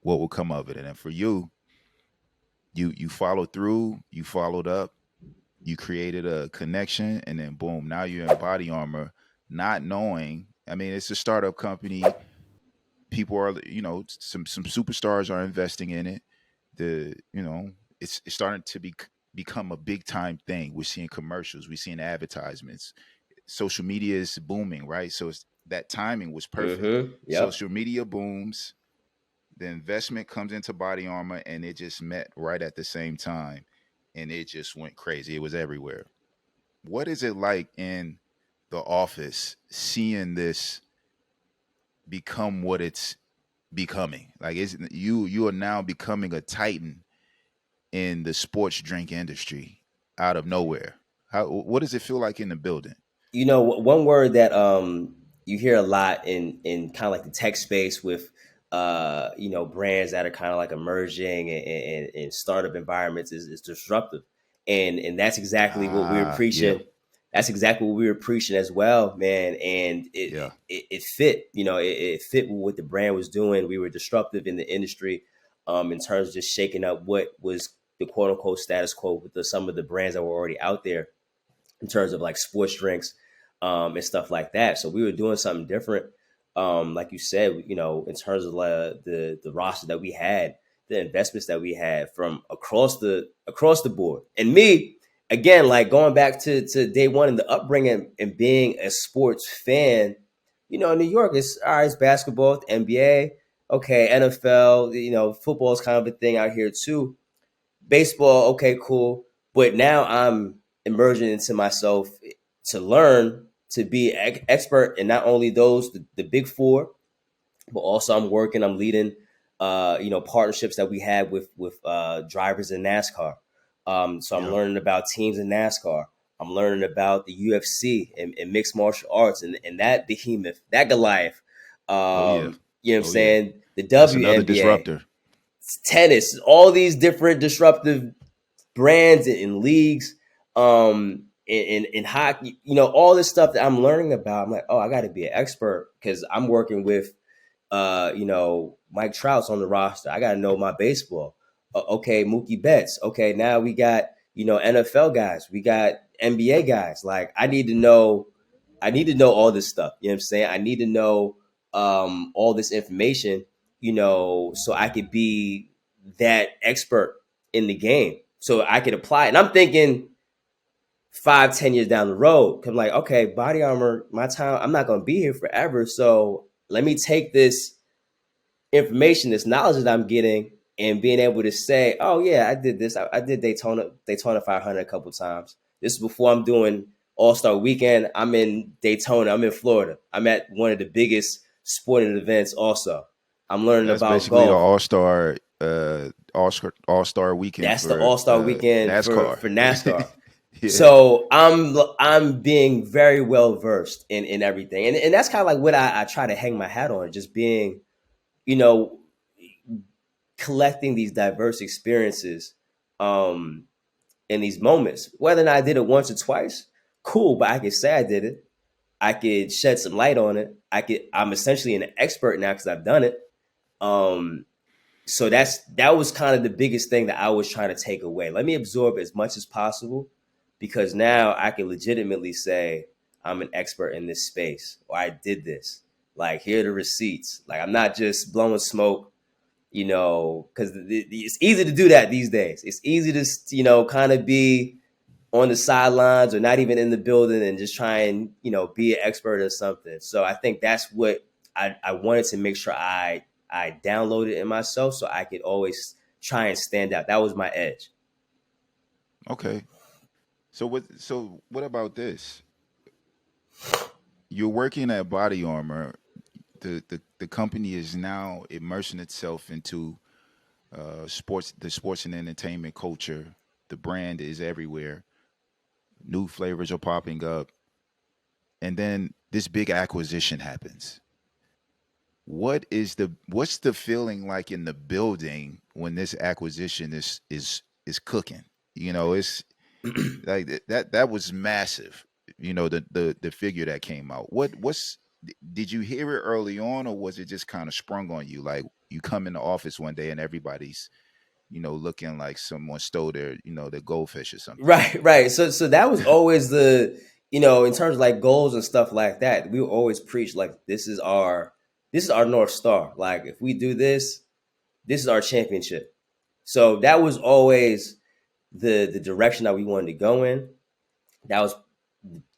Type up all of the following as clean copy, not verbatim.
what will come of it? And then for you, you followed through, you followed up, you created a connection, and then boom, now you're in body armor, not knowing. I mean, it's a startup company. People are, some superstars are investing in it. It's starting to become a big time thing. We're seeing commercials, we're seeing advertisements. Social media is booming, right? So that timing was perfect. Mm-hmm. Yep. Social media booms, the investment comes into body armor, and it just met right at the same time, and it just went crazy. It was everywhere. What is it like in the office seeing this become what it's becoming? Like, is you are now becoming a titan in the sports drink industry out of nowhere. What does it feel like in the building? One word that you hear a lot in kind of like the tech space with brands that are kind of like emerging in startup environments is disruptive, and that's exactly what we were Yeah, preaching. That's exactly what we were preaching as well, man. And yeah, it fit, it fit with what the brand was doing. We were disruptive in the industry, in terms of just shaking up what was the quote unquote status quo with some of the brands that were already out there in terms of like sports drinks, and stuff like that. So we were doing something different. Like you said, in terms of the roster that we had, the investments that we had from across the board. And me, again, like going back to day one and the upbringing and being a sports fan, New York is all right, it's basketball, it's NBA, okay, NFL, football is kind of a thing out here too. Baseball, okay, cool. But now I'm emerging into myself to learn to be expert in not only those the big four, but also I'm leading, partnerships that we have with drivers in NASCAR. So I'm yeah. learning about teams in NASCAR. I'm learning about the UFC and mixed martial arts and that behemoth, that Goliath. Oh yeah, You know what I'm oh yeah. saying? The That's another WNBA, disruptor. tennis, all these different disruptive brands and leagues, in hockey, all this stuff that I'm learning about. I'm like, oh, I got to be an expert because I'm working with, Mike Trout's on the roster. I got to know my baseball. Okay, Mookie Betts. Okay, now we got NFL guys. We got NBA guys. Like I need to know all this stuff. You know what I'm saying? I need to know all this information. So I could be that expert in the game so I could apply it. And I'm thinking 5, 10 years down the road, 'cause I'm like, okay, body armor, my time, I'm not going to be here forever. So let me take this information, this knowledge that I'm getting, and being able to say, oh yeah, I did this. I did Daytona 500 a couple times. This is before I'm doing All Star Weekend. I'm in Daytona. I'm in Florida. I'm at one of the biggest sporting events. Also, I'm learning That's about basically the golf. all star weekend That's the for All Star Weekend for NASCAR. for NASCAR. Yeah. So I'm being very well versed in everything, and that's kind of like what I try to hang my hat on, just being, you know collecting these diverse experiences, um in these moments. Whether or not I did it once or twice, cool, but I could say I did it. I could shed some light on it. I'm essentially an expert now because I've done it. Um so that was kind of the biggest thing that I was trying to take away. Let me absorb as much as possible because now I can legitimately say I'm an expert in this space or I did this. Like, here are the receipts. Like, I'm not just blowing smoke, because it's easy to do that these days. It's easy to, kind of be on the sidelines or not even in the building and just try and, be an expert or something. So I think that's what I wanted to make sure I downloaded in myself so I could always try and stand out. That was my edge. Okay. So what about this? You're working at Body Armor. The company is now immersing itself into the sports and entertainment culture. The brand is everywhere. New flavors are popping up, and then this big acquisition happens. What's the feeling like in the building when this acquisition is cooking? It's like that was massive. The figure that came out. What's did you hear it early on, or was it just kind of sprung on you? Like you come in the office one day and everybody's, looking like someone stole their goldfish or something. Right, right. So that was always the, in terms of like goals and stuff like that, we would always preach like this is our North Star. Like if we do this, this is our championship. So that was always the direction that we wanted to go in. That was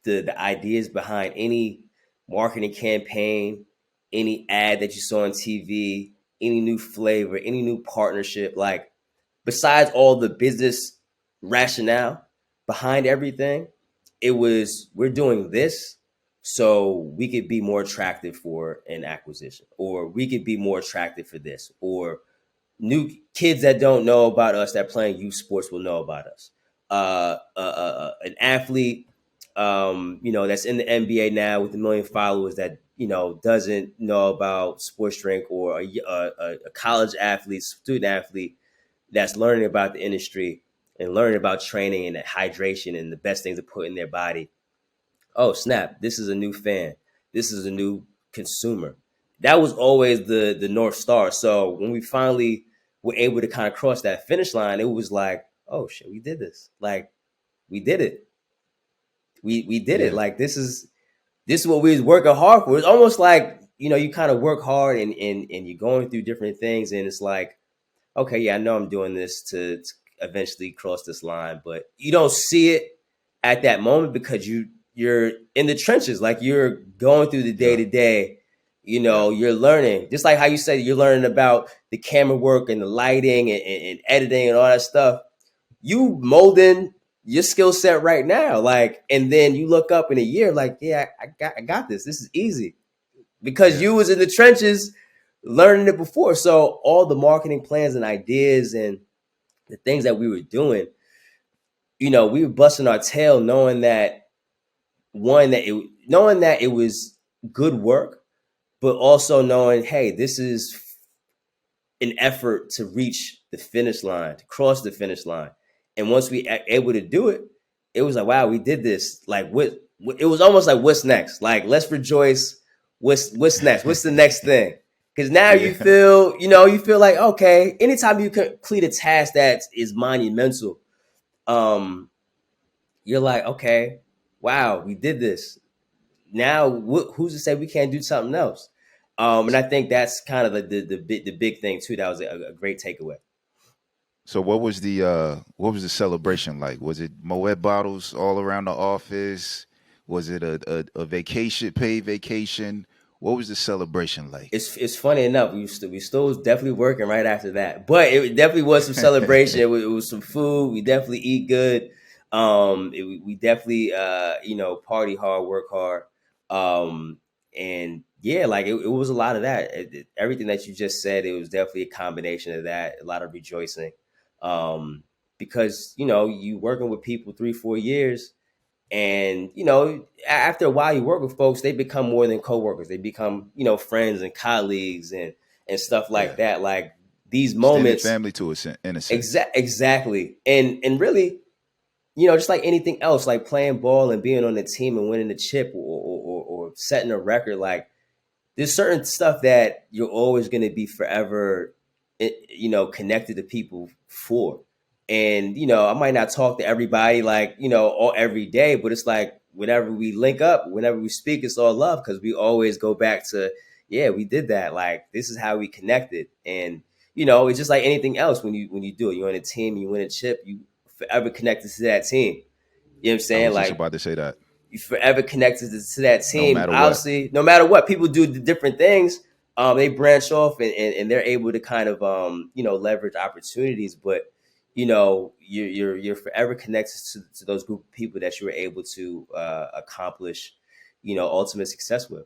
the ideas behind any marketing campaign, any ad that you saw on TV, any new flavor, any new partnership. Like besides all the business rationale behind everything, it was we're doing this so we could be more attractive for an acquisition, or we could be more attractive for this, or new kids that don't know about us that playing youth sports will know about us. An athlete, that's in the NBA now with a million followers that doesn't know about sports drink, or a college athlete, student athlete that's learning about the industry and learning about training and hydration and the best things to put in their body. Oh snap! This is a new fan. This is a new consumer. That was always the North Star. So when we finally were able to kind of cross that finish line, it was like, oh shit, we did this. Like we did it. We did it. Yeah, Like this is what we was working hard for. It's almost like you kind of work hard and you're going through different things, and it's like, okay, yeah, I know I'm doing this to eventually cross this line, but you don't see it at that moment because you're in the trenches, like you're going through the day yeah, to day. yeah, You're learning, just like how you said you're learning about the camera work and the lighting and editing and all that stuff. You molding your skill set right now, like, and then you look up in a year, like, yeah, I got this. This is easy because yeah. you was in the trenches learning it before. So all the marketing plans and ideas and the things that we were doing, we were busting our tail knowing that knowing that it was good work, but also knowing, hey, this is an effort to reach the finish line, to cross the finish line. And once we able to do it, it was like, wow, we did this. Like it was almost like, what's next? Like, let's rejoice. What's next? What's the next thing? Because now Yeah, you feel like, okay, anytime you complete a task that is monumental, um, you're like, okay, wow, we did this. Now, who's to say we can't do something else? And I think that's kind of the big thing too. That was a great takeaway. so what was the celebration like? Was it Moet bottles all around the office? Was it a vacation, paid vacation? What was the celebration like? It's funny enough. We still was definitely working right after that, but it definitely was some celebration. It was some food. We definitely eat good. We definitely party hard, work hard. And yeah, like it was a lot of that. Everything that you just said, it was definitely a combination of that. A lot of rejoicing, um, because you working with people 3-4 years, and after a while you work with folks, they become more than coworkers. They become friends and colleagues and stuff like Yeah, that. Like these extended moments. family to in a sense. Exactly. And really, just like anything else, like playing ball and being on the team and winning the chip, or setting a record, like there's certain stuff that you're always going to be forever connected to people for. And I might not talk to everybody like all every day, but it's like whenever we link up, whenever we speak, it's all love, because we always go back to, yeah, we did that, like this is how we connected. And it's just like anything else. When you do it, you're on a team, you win a chip, you forever connected to that team. You know what I'm I saying? was just Like about to say that. you forever connected to that No team. matter what. Obviously, no matter what, people do the different things. They branch off, and they're able to kind of leverage opportunities. But you're forever connected to those group of people that you were able to accomplish ultimate success with.